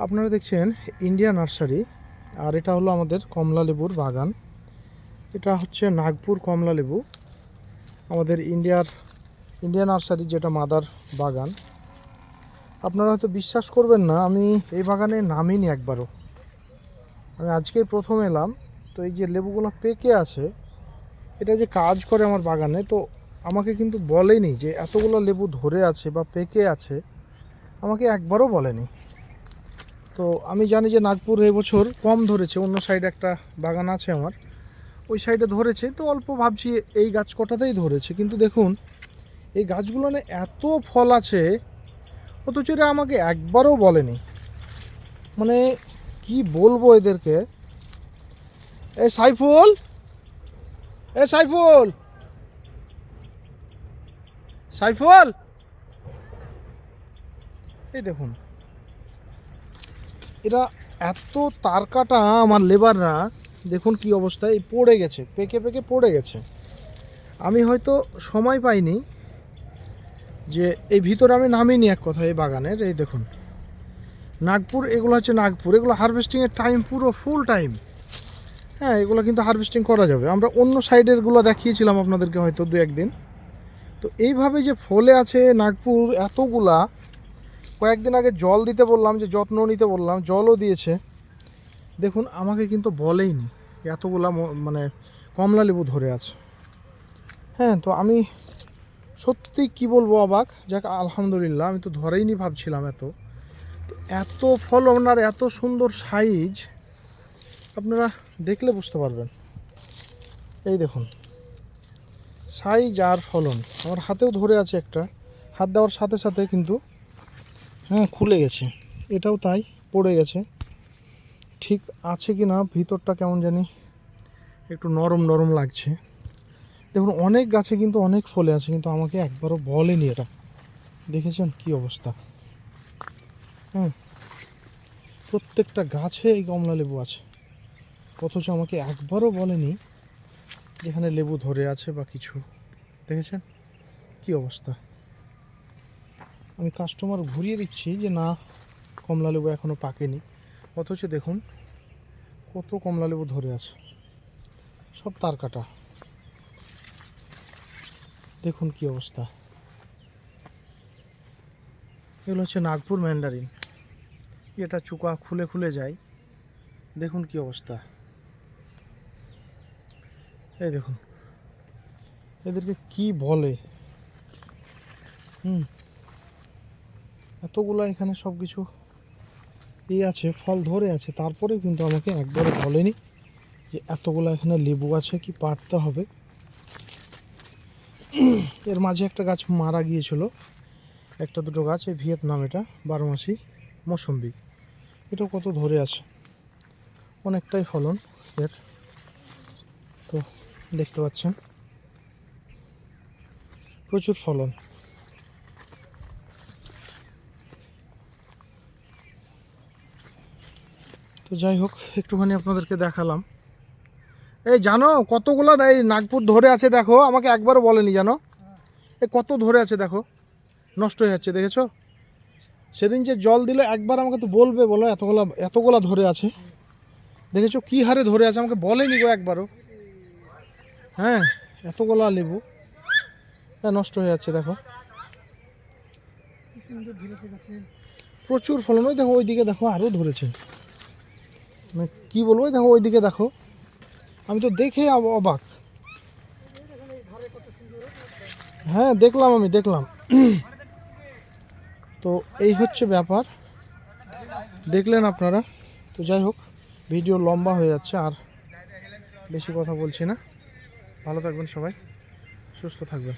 আপনারা দেখছেন India nursery, আর এটা হলো আমাদের কমলা লেবুর বাগান। এটা হচ্ছে নাগপুর কমলা লেবু, আমাদের ইন্ডিয়া নার্সারি, যেটা মাদার বাগান। আপনারা হয়তো বিশ্বাস করবেন না, আমি এই বাগানে নামিনি একবারও। আমি আজকেই প্রথম এলাম। তো এই যে লেবুগুলো পেকে আছে, এটা যে কাজ করে আমার বাগানে, তো আমাকে কিন্তু বলেনি যে এতগুলো লেবু ধরে আছে বা পেকে আছে, আমাকে একবারও বলেনি। তো আমি জানি যে নাগপুর এবছর কম ধরেছে, অন্য সাইডে একটা বাগান আছে আমার, ওই সাইডে ধরেছে, তো অল্প ভাবছি এই গাছ কটাতেই ধরেছে। কিন্তু দেখুন এই গাছগুলো না এত ফল আছে, অথচ এরা আমাকে একবারও বলেনি। মানে কি বলবো এদেরকে। এ সাইফুল, এ সাইফুল, সাইফুল, এই দেখুন এরা এত তার কাটা আমার লেবাররা, দেখুন কি অবস্থায় পড়ে গেছে, পেকে পেকে পড়ে গেছে। আমি হয়তো সময় পাইনি যে এই ভিতরে আমি নামিনি এক কথা এই বাগানের। এই দেখুন নাগপুর, এগুলো হচ্ছে নাগপুর, এগুলো হারভেস্টিংয়ের টাইম পুরো ফুল টাইম। হ্যাঁ, এগুলো কিন্তু হারভেস্টিং করা যাবে। আমরা অন্য সাইডেরগুলো দেখিয়েছিলাম আপনাদেরকে হয়তো দু একদিন। তো এইভাবে যে ফলে আছে নাগপুর এতগুলা, কয়েকদিন আগে জল দিতে বললাম, যে যত্ন নিতে বললাম, জলও দিয়েছে। দেখুন আমাকে কিন্তু বলেইনি এতগুলা মানে কমলা লেবু ধরে আছে। হ্যাঁ, তো আমি সত্যি কি বলবো, অবাক। যাক আলহামদুলিল্লাহ, আমি তো ধরেইনি ভাবছিলাম এত। তো এত ফলন আর এত সুন্দর সাইজ, আপনারা দেখলে বুঝতে পারবেন। এই দেখুন সাইজ আর ফলন, আমার হাতেও ধরে আছে একটা, হাত দেওয়ার সাথে সাথে কিন্তু হ্যাঁ খুলে গেছে, এটাও তাই পড়ে গেছে। ঠিক আছে কি না, ভিতরটা কেমন জানি একটু নরম নরম লাগছে। দেখুন অনেক গাছে কিন্তু অনেক ফলে আছে, কিন্তু আমাকে একবারও বলেনি এটা। দেখেছেন কি অবস্থা। হ্যাঁ, প্রত্যেকটা গাছে এই কমলা লেবু আছে, অথচ আমাকে একবারও বলেনি যেখানে লেবু ধরে আছে বা কিছু। দেখেছেন কি অবস্থা। আমি কাস্টমার ঘুরিয়ে দিচ্ছি যে না, কমলা লেবু এখনও পাকেনি, অথচ দেখুন কত কমলা লেবু ধরে আছে, সব তার কাটা। দেখুন কি অবস্থা। এগুলো হচ্ছে নাগপুর ম্যান্ডারিন, এটা চুকা খুলে খুলে যায়। দেখুন কি অবস্থা। এই দেখুন এদেরকে কি বলে। এতগুলো এখানে সব কিছু আছে, ফল ধরে আছে, তারপরে কিন্তু আমাকে একবারও বলেনি যে এতগুলো এখানে লেবু আছে, কি পারতে হবে। এর মাঝে একটা গাছ মারা গিয়েছিল, একটা দুটো গাছ, এই ভিয়েতনাম, এটা 12 মাসি মৌসম্বি, এটাও কত ধরে আছে, অনেকটাই ফলন এর। তো দেখতে পাচ্ছেন প্রচুর ফলন। তো যাই হোক, একটুখানি আপনাদেরকে দেখালাম। এই জানো কতগুলো এই নাগপুর ধরে আছে, দেখো আমাকে একবারও বলেনি, জানো এ কত ধরে আছে, দেখো নষ্ট হয়ে যাচ্ছে, দেখেছো। সেদিন যে জল দিলে একবার আমাকে তো বলবে, বলো এতগুলা ধরে আছে, দেখেছো কি হারে ধরে আছে, আমাকে বলেনি গো একবারও। হ্যাঁ, এতগুলা লেবু, হ্যাঁ নষ্ট হয়ে যাচ্ছে, দেখো প্রচুর ফলন। ওই দেখো ওইদিকে দেখো আরও ধরেছে, মানে কী বলবো, দেখো ওইদিকে দেখো, আমি তো দেখে অবাক। হ্যাঁ দেখলাম, আমি দেখলাম। তো এই হচ্ছে ব্যাপার, দেখলেন আপনারা। তো যাই হোক, ভিডিও লম্বা হয়ে যাচ্ছে, আর বেশি কথা বলছি না। ভালো থাকবেন সবাই, সুস্থ থাকবেন।